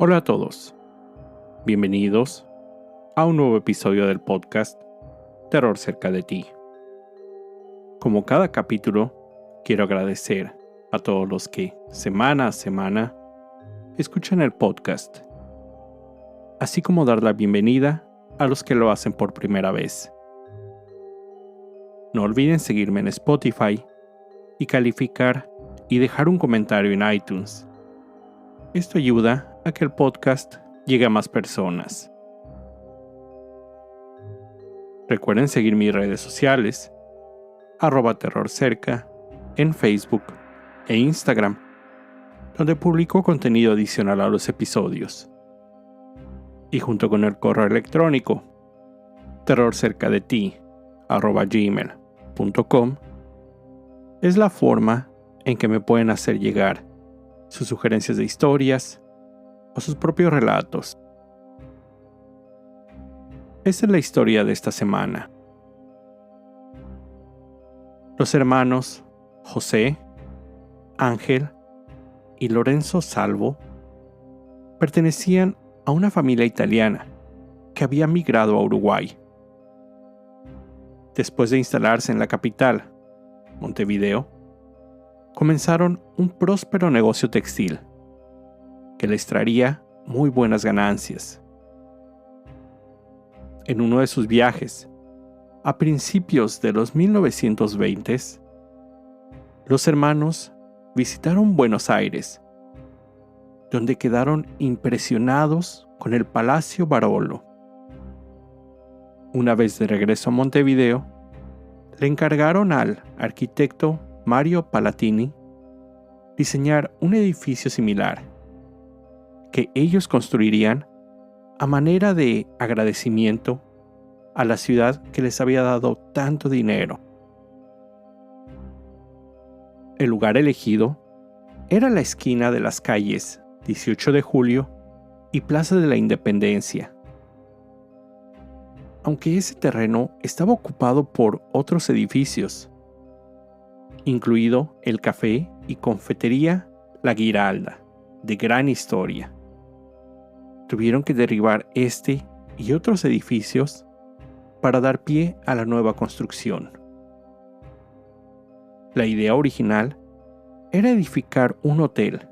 Hola a todos, bienvenidos a un nuevo episodio del podcast Terror cerca de ti. Como cada capítulo, quiero agradecer a todos los que semana a semana escuchan el podcast, así como dar la bienvenida a los que lo hacen por primera vez. No olviden seguirme en Spotify y calificar y dejar un comentario en iTunes. Esto ayuda a que el podcast llegue a más personas. Recuerden seguir mis redes sociales, @terrorcerca, en Facebook e Instagram, donde publico contenido adicional a los episodios. Y junto con el correo electrónico, terrorcercadeti@gmail.com, es la forma en que me pueden hacer llegar sus sugerencias de historias o sus propios relatos. Esta es la historia de esta semana. Los hermanos José, Ángel y Lorenzo Salvo pertenecían a una familia italiana que había migrado a Uruguay. Después de instalarse en la capital, Montevideo, comenzaron un próspero negocio textil que les traería muy buenas ganancias. En uno de sus viajes, a principios de los 1920s, los hermanos visitaron Buenos Aires, donde quedaron impresionados con el Palacio Barolo. Una vez de regreso a Montevideo, le encargaron al arquitecto Mario Palatini diseñar un edificio similar, que ellos construirían a manera de agradecimiento a la ciudad que les había dado tanto dinero. El lugar elegido era la esquina de las calles 18 de Julio y Plaza de la Independencia. Aunque ese terreno estaba ocupado por otros edificios, incluido el café y confitería La Giralda, de gran historia. Tuvieron que derribar este y otros edificios para dar pie a la nueva construcción. La idea original era edificar un hotel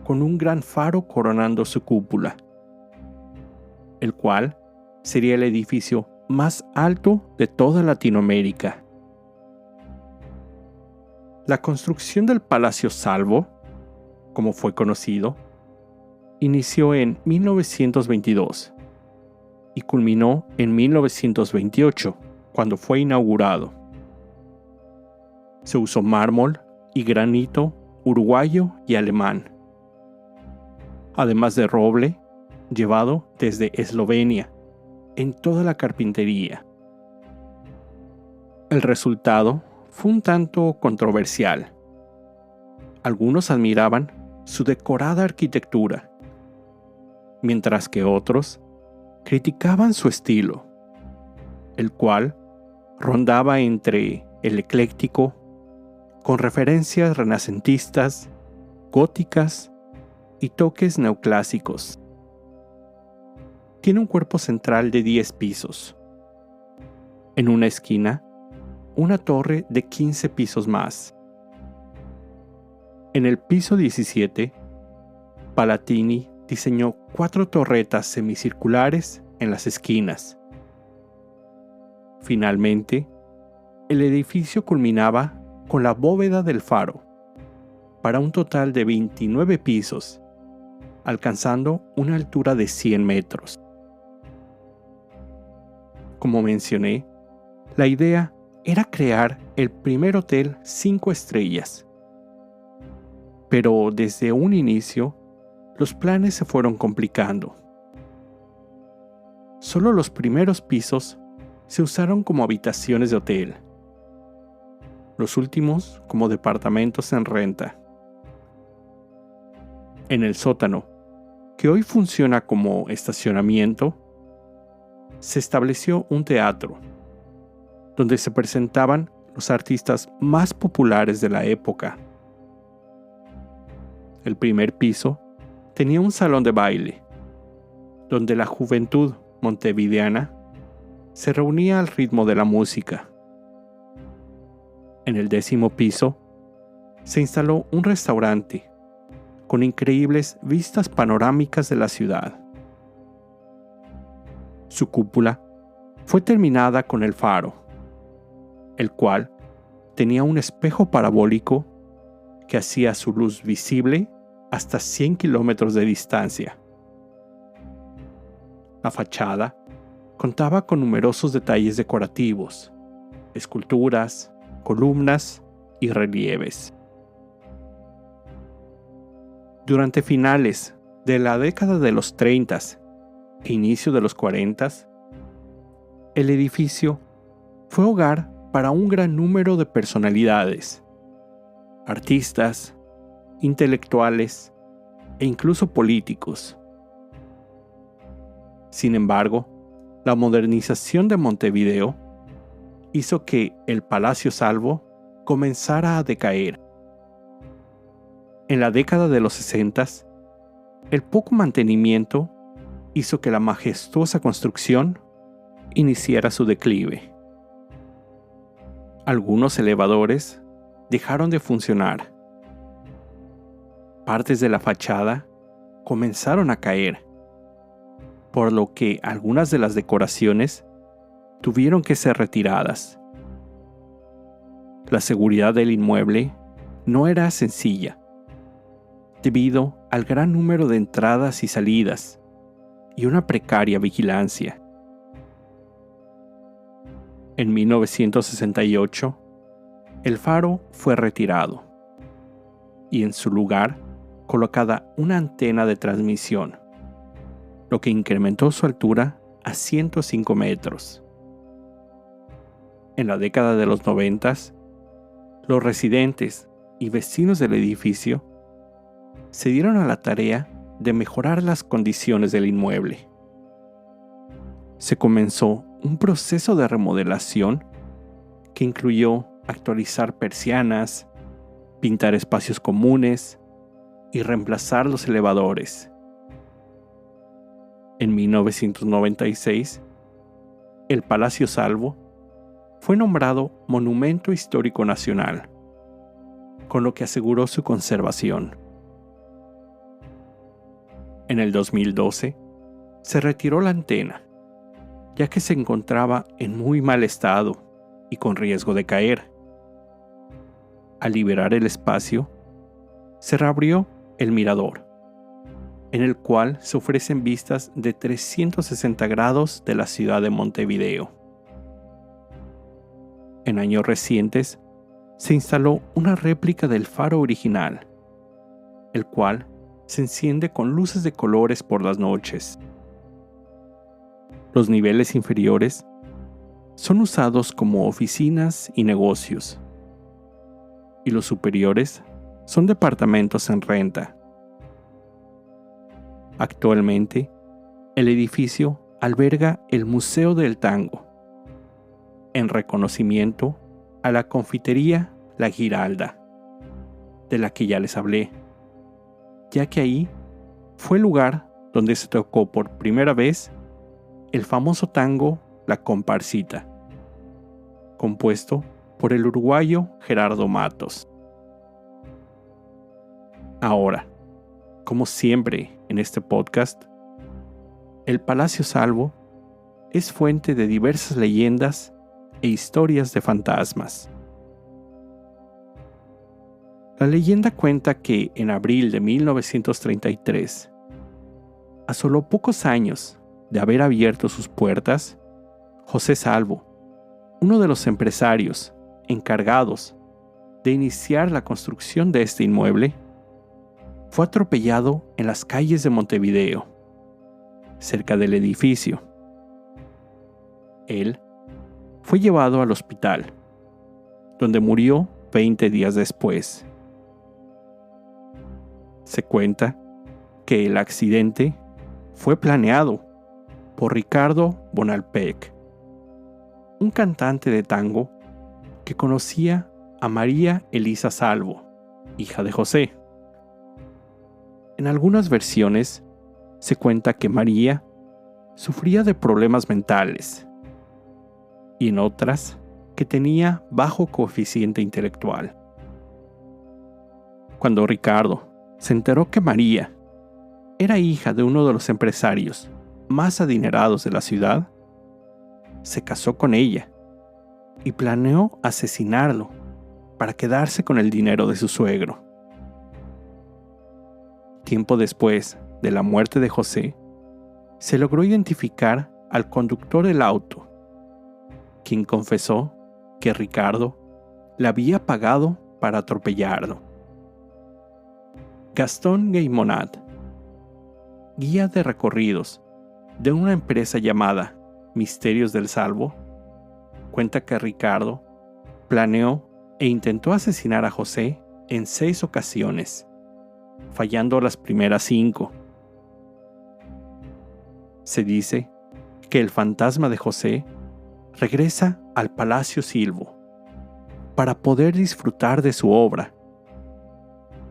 con un gran faro coronando su cúpula, el cual sería el edificio más alto de toda Latinoamérica. La construcción del Palacio Salvo, como fue conocido, inició en 1922 y culminó en 1928, cuando fue inaugurado. Se usó mármol y granito uruguayo y alemán, además de roble llevado desde Eslovenia en toda la carpintería. El resultado fue un tanto controversial. Algunos admiraban su decorada arquitectura, mientras que otros criticaban su estilo, el cual rondaba entre el ecléctico, con referencias renacentistas, góticas y toques neoclásicos. Tiene un cuerpo central de 10 pisos. En una esquina, una torre de 15 pisos más. En el piso 17, Palatini diseñó 4 torretas semicirculares en las esquinas. Finalmente, el edificio culminaba con la bóveda del faro, para un total de 29 pisos, alcanzando una altura de 100 metros. Como mencioné, la idea era crear el primer hotel 5 estrellas. Pero desde un inicio, los planes se fueron complicando. Solo los primeros pisos se usaron como habitaciones de hotel, los últimos como departamentos en renta. En el sótano, que hoy funciona como estacionamiento, se estableció un teatro, donde se presentaban los artistas más populares de la época. El primer piso tenía un salón de baile, donde la juventud montevideana se reunía al ritmo de la música. En el 10º piso se instaló un restaurante con increíbles vistas panorámicas de la ciudad. Su cúpula fue terminada con el faro, el cual tenía un espejo parabólico que hacía su luz visible hasta 100 kilómetros de distancia. La fachada contaba con numerosos detalles decorativos, esculturas, columnas y relieves. Durante finales de la década de los 30 e inicio de los 40, el edificio fue hogar para un gran número de personalidades, artistas, intelectuales e incluso políticos. Sin embargo, la modernización de Montevideo hizo que el Palacio Salvo comenzara a decaer. En la década de los 60, el poco mantenimiento hizo que la majestuosa construcción iniciara su declive. Algunos elevadores dejaron de funcionar. Partes de la fachada comenzaron a caer, por lo que algunas de las decoraciones tuvieron que ser retiradas. La seguridad del inmueble no era sencilla, debido al gran número de entradas y salidas y una precaria vigilancia. En 1968, el faro fue retirado y en su lugar colocada una antena de transmisión, lo que incrementó su altura a 105 metros. En la década de los 90, los residentes y vecinos del edificio se dieron a la tarea de mejorar las condiciones del inmueble. Se comenzó un proceso de remodelación que incluyó actualizar persianas, pintar espacios comunes y reemplazar los elevadores. En 1996, el Palacio Salvo fue nombrado Monumento Histórico Nacional, con lo que aseguró su conservación. En el 2012, se retiró la antena, ya que se encontraba en muy mal estado y con riesgo de caer. Al liberar el espacio, se reabrió el mirador, en el cual se ofrecen vistas de 360 grados de la ciudad de Montevideo. En años recientes, se instaló una réplica del faro original, el cual se enciende con luces de colores por las noches. Los niveles inferiores son usados como oficinas y negocios, y los superiores son departamentos en renta. Actualmente, el edificio alberga el Museo del Tango, en reconocimiento a la confitería La Giralda, de la que ya les hablé, ya que ahí fue el lugar donde se tocó por primera vez el famoso tango La Comparsita, compuesto por el uruguayo Gerardo Matos. Ahora, como siempre en este podcast, el Palacio Salvo es fuente de diversas leyendas e historias de fantasmas. La leyenda cuenta que en abril de 1933, a solo pocos años de haber abierto sus puertas, José Salvo, uno de los empresarios encargados de iniciar la construcción de este inmueble, fue atropellado en las calles de Montevideo, cerca del edificio. Él fue llevado al hospital, donde murió 20 días después. Se cuenta que el accidente fue planeado por Ricardo Bonalpec, un cantante de tango que conocía a María Elisa Salvo, hija de José. En algunas versiones se cuenta que María sufría de problemas mentales y en otras que tenía bajo coeficiente intelectual. Cuando Ricardo se enteró que María era hija de uno de los empresarios más adinerados de la ciudad, se casó con ella y planeó asesinarlo para quedarse con el dinero de su suegro. Tiempo después de la muerte de José, se logró identificar al conductor del auto, quien confesó que Ricardo le había pagado para atropellarlo. Gastón Geymonat, guía de recorridos de una empresa llamada Misterios del Salvo, cuenta que Ricardo planeó e intentó asesinar a José en 6 ocasiones, fallando las primeras 5. Se dice que el fantasma de José regresa al Palacio Silvo para poder disfrutar de su obra,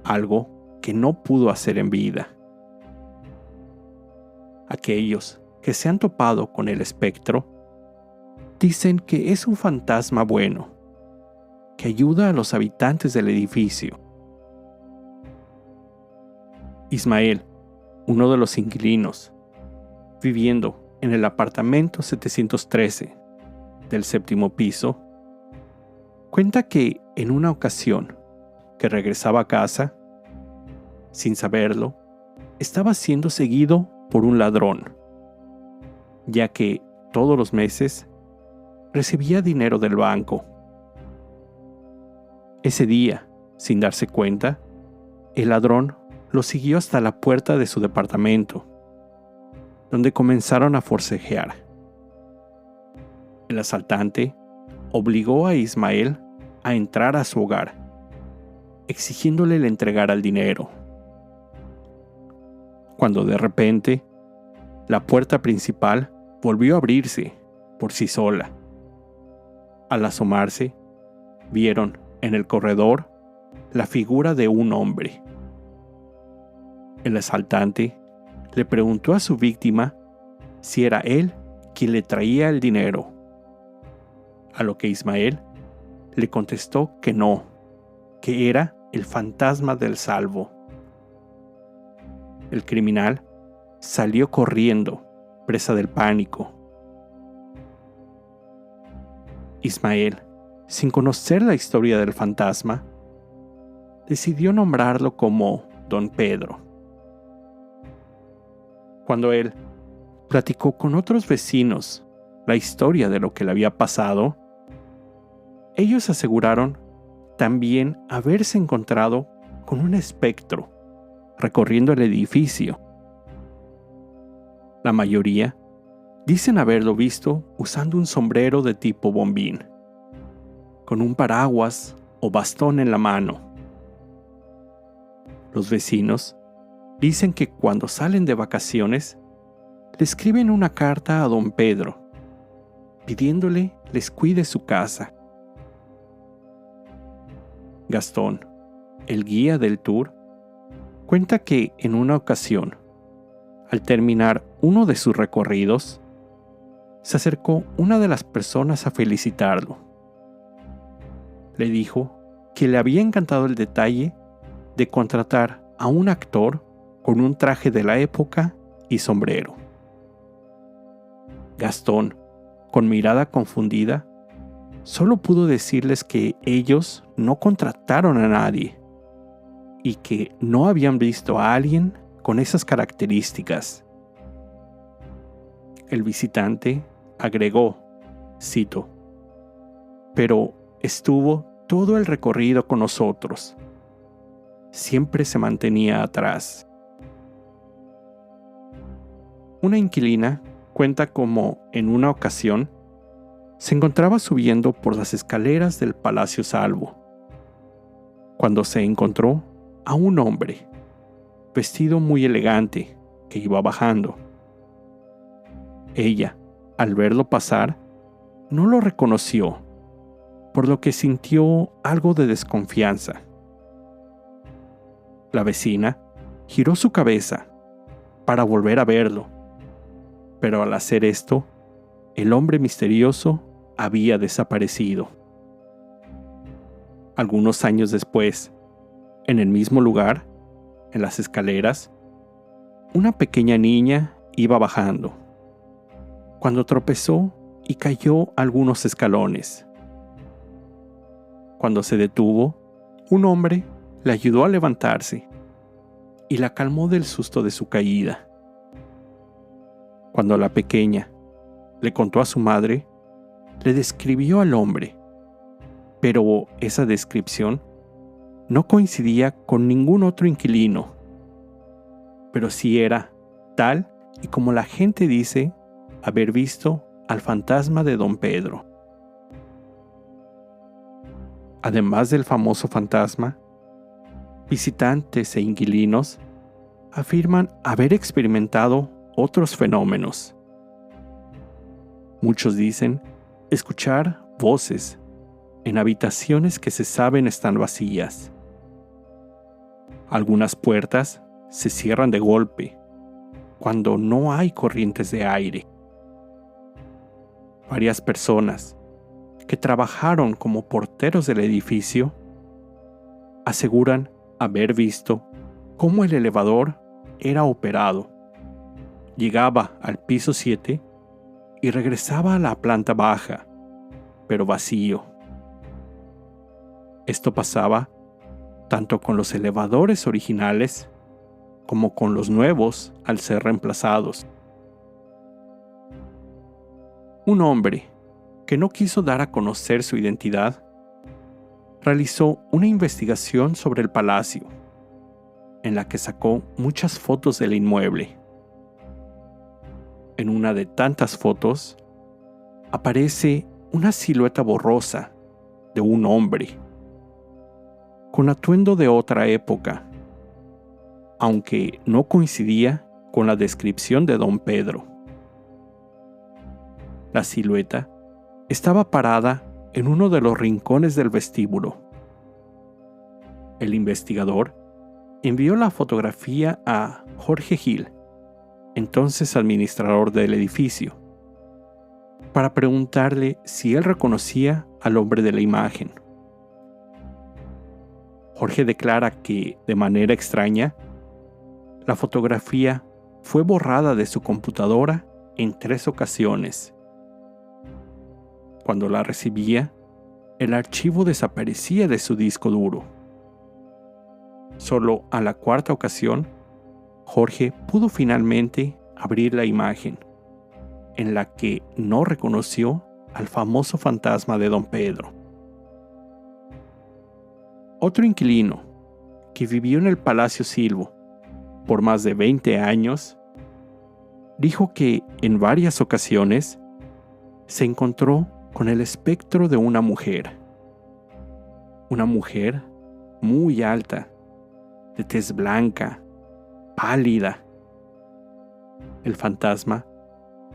algo que no pudo hacer en vida. Aquellos que se han topado con el espectro dicen que es un fantasma bueno, que ayuda a los habitantes del edificio. Ismael, uno de los inquilinos, viviendo en el apartamento 713 del 7º piso, cuenta que en una ocasión que regresaba a casa, sin saberlo, estaba siendo seguido por un ladrón, ya que todos los meses recibía dinero del banco. Ese día, sin darse cuenta, el ladrón lo siguió hasta la puerta de su departamento, donde comenzaron a forcejear. El asaltante obligó a Ismael a entrar a su hogar, exigiéndole le entregara el dinero. Cuando de repente, la puerta principal volvió a abrirse por sí sola. Al asomarse, vieron en el corredor la figura de un hombre. El asaltante le preguntó a su víctima si era él quien le traía el dinero, a lo que Ismael le contestó que no, que era el fantasma del Salvo. El criminal salió corriendo, presa del pánico. Ismael, sin conocer la historia del fantasma, decidió nombrarlo como Don Pedro. Cuando él platicó con otros vecinos la historia de lo que le había pasado, ellos aseguraron también haberse encontrado con un espectro recorriendo el edificio. La mayoría dicen haberlo visto usando un sombrero de tipo bombín, con un paraguas o bastón en la mano. Los vecinos dicen que cuando salen de vacaciones, le escriben una carta a Don Pedro, pidiéndole les cuide su casa. Gastón, el guía del tour, cuenta que en una ocasión, al terminar uno de sus recorridos, se acercó una de las personas a felicitarlo. Le dijo que le había encantado el detalle de contratar a un actor con un traje de la época y sombrero. Gastón, con mirada confundida, solo pudo decirles que ellos no contrataron a nadie y que no habían visto a alguien con esas características. El visitante agregó, cito, «Pero estuvo todo el recorrido con nosotros. Siempre se mantenía atrás». Una inquilina cuenta cómo, en una ocasión, se encontraba subiendo por las escaleras del Palacio Salvo, cuando se encontró a un hombre, vestido muy elegante, que iba bajando. Ella, al verlo pasar, no lo reconoció, por lo que sintió algo de desconfianza. La vecina giró su cabeza para volver a verlo, Pero al hacer esto, el hombre misterioso había desaparecido. Algunos años después, en el mismo lugar, en las escaleras, una pequeña niña iba bajando, cuando tropezó y cayó algunos escalones. Cuando se detuvo, un hombre le ayudó a levantarse y la calmó del susto de su caída. Cuando la pequeña le contó a su madre, le describió al hombre, pero esa descripción no coincidía con ningún otro inquilino, pero sí era tal y como la gente dice haber visto al fantasma de Don Pedro. Además del famoso fantasma, visitantes e inquilinos afirman haber experimentado otros fenómenos. Muchos dicen escuchar voces en habitaciones que se saben están vacías. Algunas puertas se cierran de golpe cuando no hay corrientes de aire. Varias personas que trabajaron como porteros del edificio aseguran haber visto cómo el elevador era operado. Llegaba al piso 7 y regresaba a la planta baja, pero vacío. Esto pasaba tanto con los elevadores originales como con los nuevos al ser reemplazados. Un hombre que no quiso dar a conocer su identidad realizó una investigación sobre el palacio, en la que sacó muchas fotos del inmueble. En una de tantas fotos aparece una silueta borrosa de un hombre, con atuendo de otra época, aunque no coincidía con la descripción de Don Pedro. La silueta estaba parada en uno de los rincones del vestíbulo. El investigador envió la fotografía a Jorge Gil, entonces administrador del edificio, para preguntarle si él reconocía al hombre de la imagen. Jorge declara que, de manera extraña, la fotografía fue borrada de su computadora en 3 ocasiones. Cuando la recibía, el archivo desaparecía de su disco duro. Solo a la 4ª ocasión, Jorge pudo finalmente abrir la imagen, en la que no reconoció al famoso fantasma de Don Pedro. Otro inquilino, que vivió en el Palacio Silvo por más de 20 años, dijo que en varias ocasiones se encontró con el espectro de una mujer muy alta, de tez blanca, pálida. El fantasma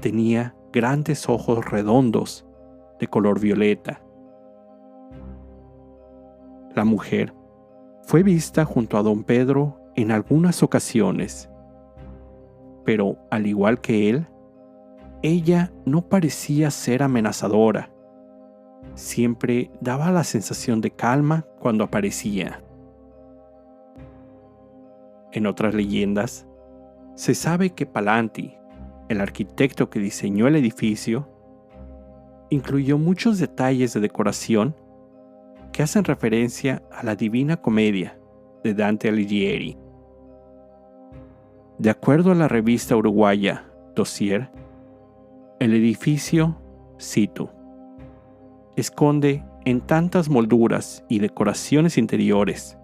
tenía grandes ojos redondos de color violeta. La mujer fue vista junto a Don Pedro en algunas ocasiones, pero al igual que él, ella no parecía ser amenazadora. Siempre daba la sensación de calma cuando aparecía. En otras leyendas, se sabe que Palanti, el arquitecto que diseñó el edificio, incluyó muchos detalles de decoración que hacen referencia a la Divina Comedia de Dante Alighieri. De acuerdo a la revista uruguaya Dossier, el edificio, cito, esconde en tantas molduras y decoraciones interiores,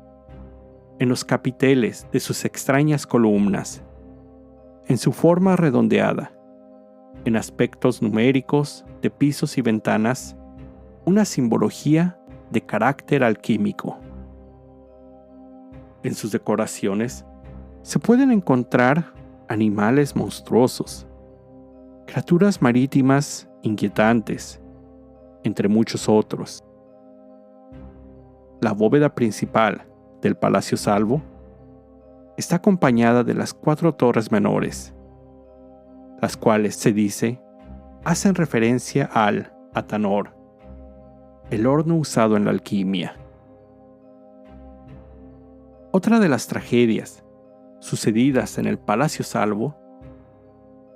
en los capiteles de sus extrañas columnas, en su forma redondeada, en aspectos numéricos de pisos y ventanas, una simbología de carácter alquímico. En sus decoraciones se pueden encontrar animales monstruosos, criaturas marítimas inquietantes, entre muchos otros. La bóveda principal del Palacio Salvo está acompañada de las 4 torres menores. las cuales se dice hacen referencia al Atanor, el horno usado en la alquimia. Otra de las tragedias sucedidas en el Palacio Salvo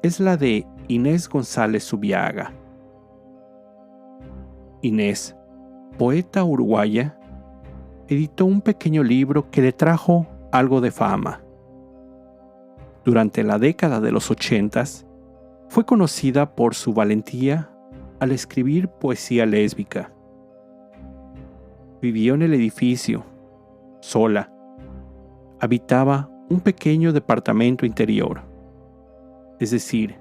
es la de Inés González Zubiaga. Inés, poeta uruguaya, editó un pequeño libro que le trajo algo de fama. Durante la década de los 80s, fue conocida por su valentía al escribir poesía lésbica. Vivió en el edificio, sola. Habitaba un pequeño departamento interior, es decir,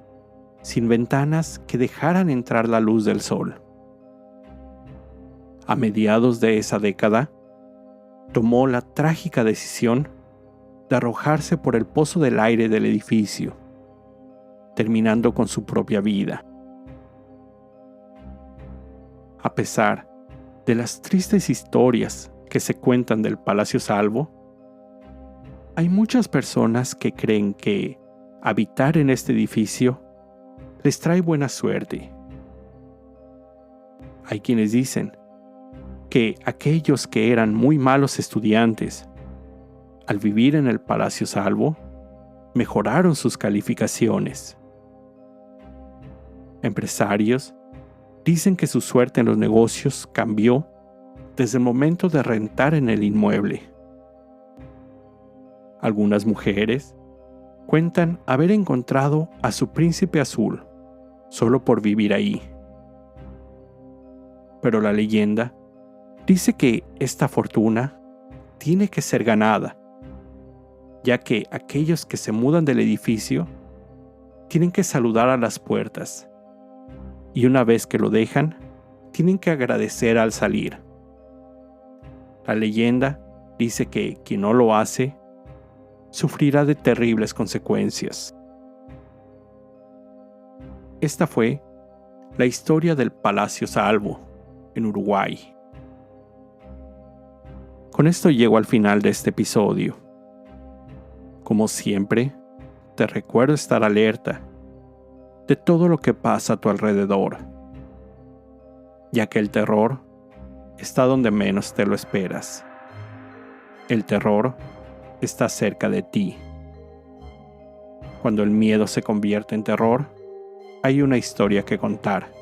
sin ventanas que dejaran entrar la luz del sol. A mediados de esa década, tomó la trágica decisión de arrojarse por el pozo del aire del edificio, terminando con su propia vida. A pesar de las tristes historias que se cuentan del Palacio Salvo, hay muchas personas que creen que habitar en este edificio les trae buena suerte. Hay quienes dicen que aquellos que eran muy malos estudiantes, al vivir en el Palacio Salvo, mejoraron sus calificaciones. Empresarios dicen que su suerte en los negocios cambió desde el momento de rentar en el inmueble. Algunas mujeres cuentan haber encontrado a su príncipe azul solo por vivir ahí. Pero la leyenda dice que esta fortuna tiene que ser ganada, ya que aquellos que se mudan del edificio tienen que saludar a las puertas, y una vez que lo dejan, tienen que agradecer al salir. La leyenda dice que quien no lo hace sufrirá de terribles consecuencias. Esta fue la historia del Palacio Salvo en Uruguay. Con esto llego al final de este episodio. Como siempre, te recuerdo estar alerta de todo lo que pasa a tu alrededor, ya que el terror está donde menos te lo esperas. El terror está cerca de ti. Cuando el miedo se convierte en terror, hay una historia que contar.